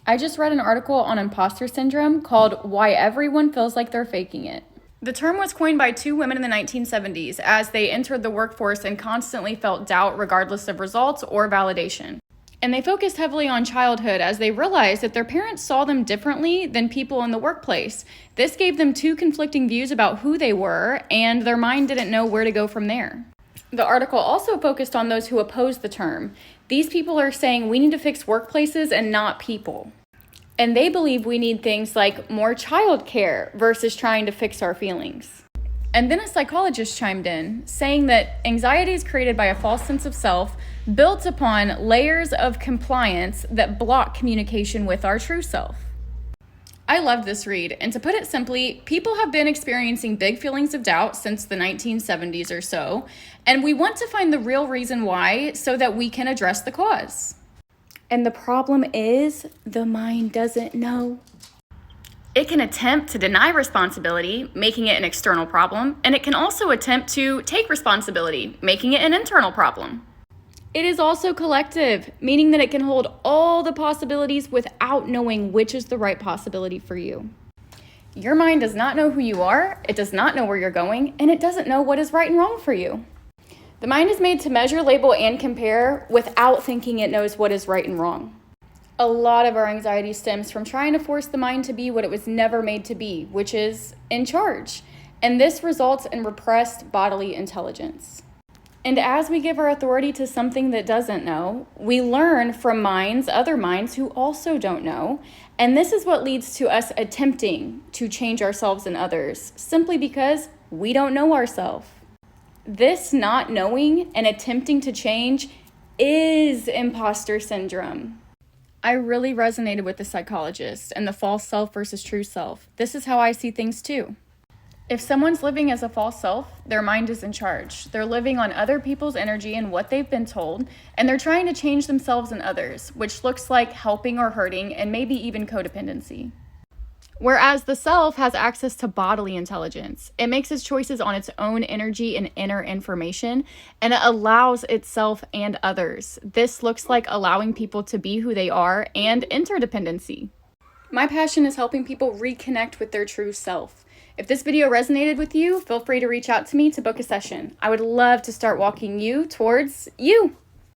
I just read an article on imposter syndrome called Why Everyone Feels Like They're Faking It. The term was coined by two women in the 1970s as they entered the workforce and constantly felt doubt regardless of results or validation. And they focused heavily on childhood as they realized that their parents saw them differently than people in the workplace. This gave them two conflicting views about who they were, and their mind didn't know where to go from there. The article also focused on those who oppose the term. These people are saying we need to fix workplaces and not people. And they believe we need things like more childcare versus trying to fix our feelings. And then a psychologist chimed in, saying that anxiety is created by a false sense of self built upon layers of compliance that block communication with our true self. I loved this read, and to put it simply, people have been experiencing big feelings of doubt since the 1970s or so, and we want to find the real reason why so that we can address the cause. And the problem is, the mind doesn't know. It can attempt to deny responsibility, making it an external problem, and it can also attempt to take responsibility, making it an internal problem. It is also collective, meaning that it can hold all the possibilities without knowing which is the right possibility for you. Your mind does not know who you are, it does not know where you're going, and it doesn't know what is right and wrong for you. The mind is made to measure, label, and compare without thinking it knows what is right and wrong. A lot of our anxiety stems from trying to force the mind to be what it was never made to be, which is in charge. And this results in repressed bodily intelligence. And as we give our authority to something that doesn't know, we learn from other minds who also don't know. And this is what leads to us attempting to change ourselves and others, simply because we don't know ourselves. This not knowing and attempting to change is imposter syndrome. I really resonated with the psychologist and the false self versus true self. This is how I see things too. If someone's living as a false self, their mind is in charge. They're living on other people's energy and what they've been told, and they're trying to change themselves and others, which looks like helping or hurting and maybe even codependency. Whereas the self has access to bodily intelligence. It makes its choices on its own energy and inner information, and it allows itself and others. This looks like allowing people to be who they are and interdependency. My passion is helping people reconnect with their true self. If this video resonated with you, feel free to reach out to me to book a session. I would love to start walking you towards you.